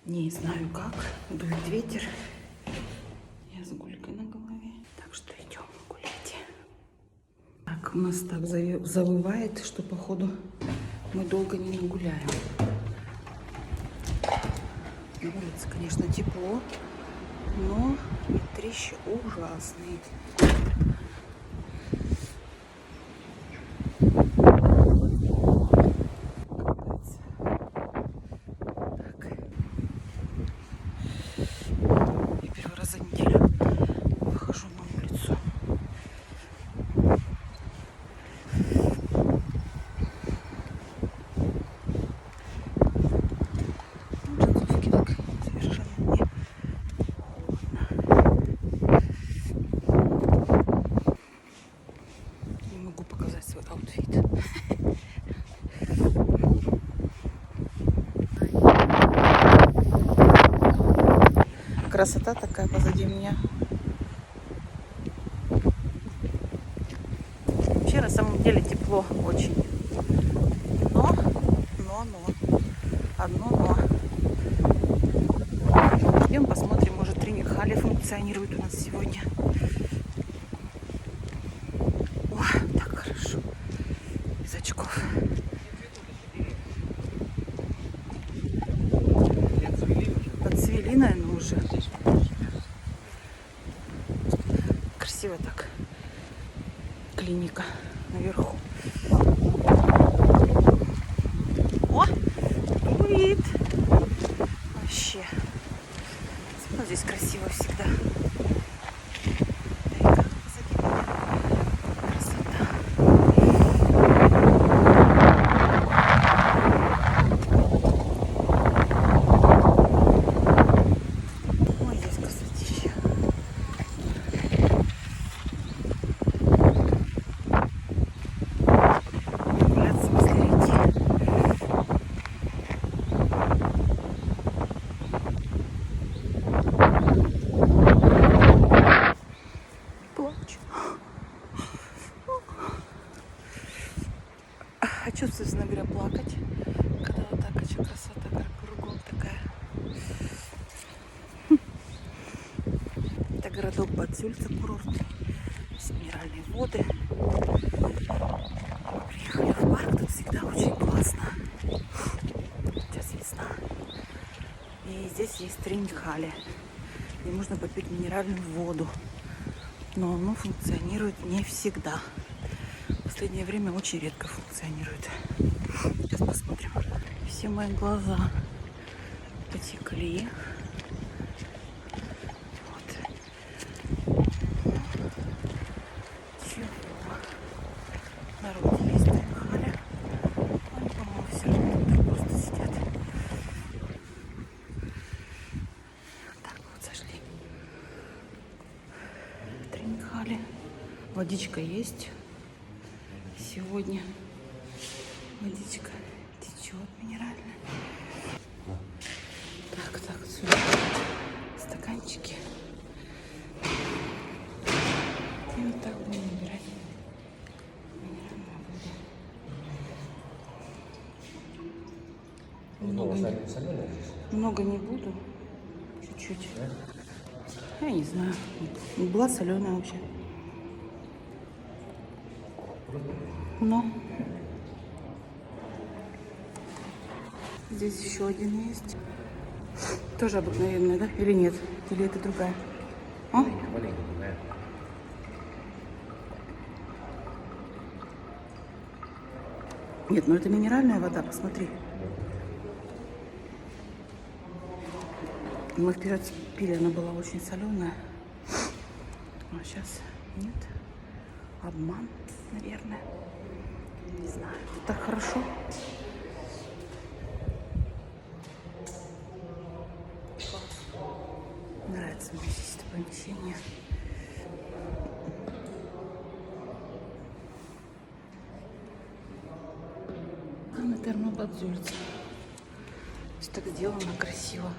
Не знаю как. Дует ветер. Я с гулькой на голове. Так что идем гулять. Так, у нас так завывает, что походу мы долго не нагуляем. На улице, конечно, тепло, но ветрище ужасный. Я первый раз за неделю выхожу на улицу. Джинсовки так совершенно не холодно. Не могу показать свой аутфит. Красота такая позади меня. Вообще на самом деле тепло очень. Но. Одно но. Идем посмотрим, может тренинг-халли функционирует у нас сегодня. О, так хорошо. Без очков. Подцвели, наверное, уже. Красиво так. Клиника наверху. О, дует. Вообще. Ну, здесь красиво всегда. Река позади меня. Красота. Ой, здесь красотища. Гуляться возле реки. Плачу. Хочу, собственно говоря, плакать, когда вот так очень красота кругом такая. Это городок Бадзюльца, курорт. Здесь минеральные воды. Приехали в парк, тут всегда очень классно. Сейчас весна. И здесь есть тренинг-халли, где можно попить минеральную воду. Но оно функционирует не всегда. В последнее время очень редко функционирует. Сейчас посмотрим. Все мои глаза потекли. Вот. Чего? Народ есть на хале. Они, по-моему, все равно тут просто сидят. Так, вот зашли. В тренинг-хале. Водичка есть. Сегодня водичка течет минеральная. Так, сюда стаканчики. И вот так будем набирать минеральную воду. Много не буду. Чуть-чуть. Я не знаю. Была соленая вообще. Но здесь еще один есть. Тоже обыкновенная, да? Или нет? Или это другая? А? Нет, ну это минеральная вода, посмотри. Мы вперед пили, она была очень соленая. А сейчас нет. Обман, наверное. Не знаю. Так хорошо. Нравится мне здесь это помещение. А на Термобадзюльце. Здесь так сделано красиво.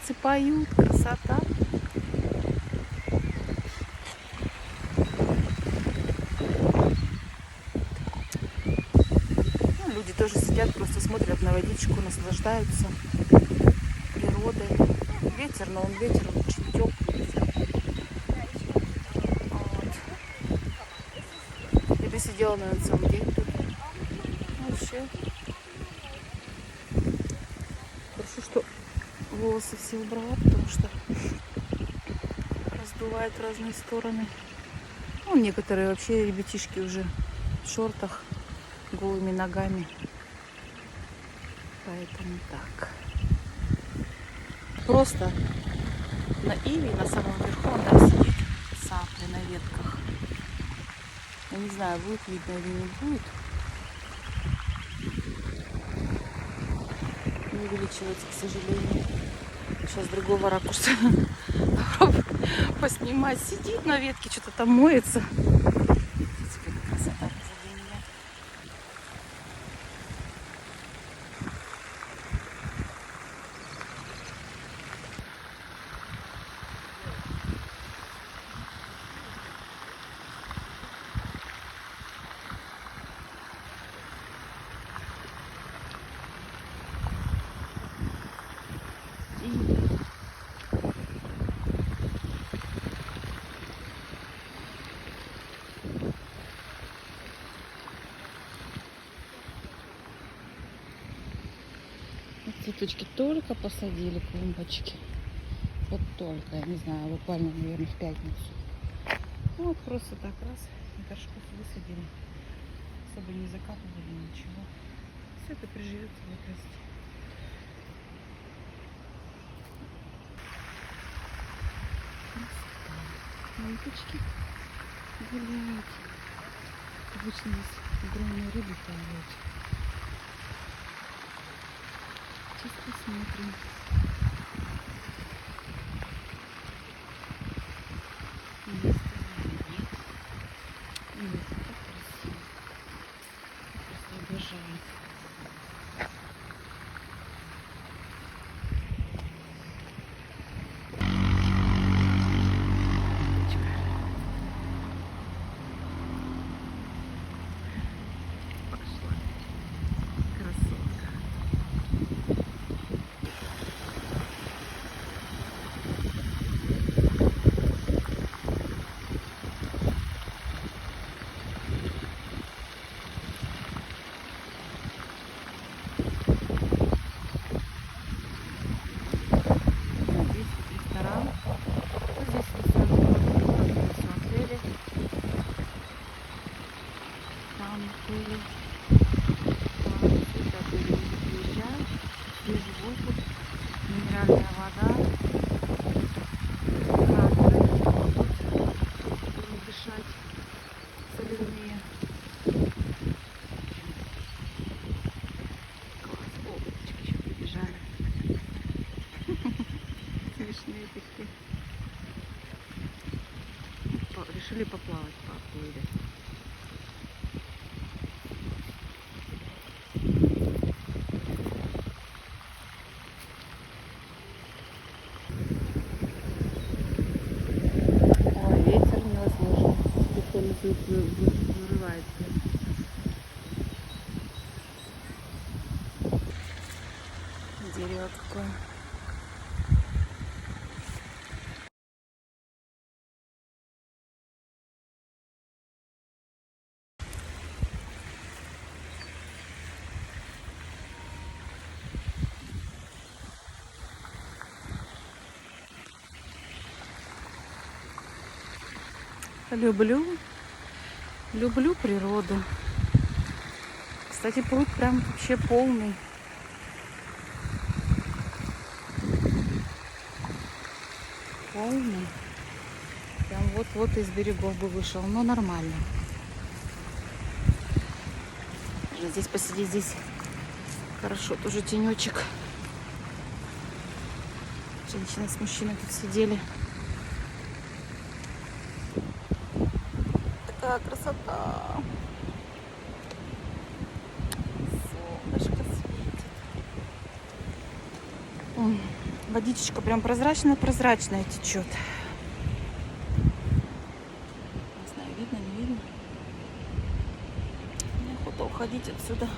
птицы поют, красота. Ну, люди тоже сидят, просто смотрят на водичку, наслаждаются природой. Ветер, но он ветер, он очень теплый. Вот. Я бы сидела, наверное, целый день тут. Вообще. Хорошо, что волосы все убрала, потому что раздувает в разные стороны. Ну, некоторые вообще ребятишки уже в шортах, голыми ногами. Поэтому так. Просто на иве, на самом верху, он там сидит в сапле на ветках. Я не знаю, будет видно или не будет. Не увеличивается, к сожалению. Сейчас другого ракурса попробую поснимать. Сидит на ветке, что-то там моется. Теперь красота позади меня. Цветочки только посадили, клумбочки. Вот только, я не знаю, буквально, наверное, в пятницу. Вот просто так раз на горшков высадили. Особо не закапывали, ничего. Все это приживется, будет расти. Рыбочки гуляют. Обычно здесь огромные рыбы плавают. Сейчас посмотрим. Есть или нет. Нет, как красиво. Я просто обожаю. Минеральная вода, камеры, будем дышать соленее. Класс, облачко еще прибежали. Смешные такие. Решили поплавать, поплыли. Вырывается. Дерево какое. Люблю природу. Кстати, пруд прям вообще полный. Полный. Прям вот-вот из берегов бы вышел. Но нормально. Здесь посидеть, здесь хорошо. Тоже тенечек. Женщина с мужчиной тут сидели. Такая красота. Солнышко светит. Водичка прям прозрачная-прозрачная течет. Не знаю, видно, не видно. Неохота уходить отсюда.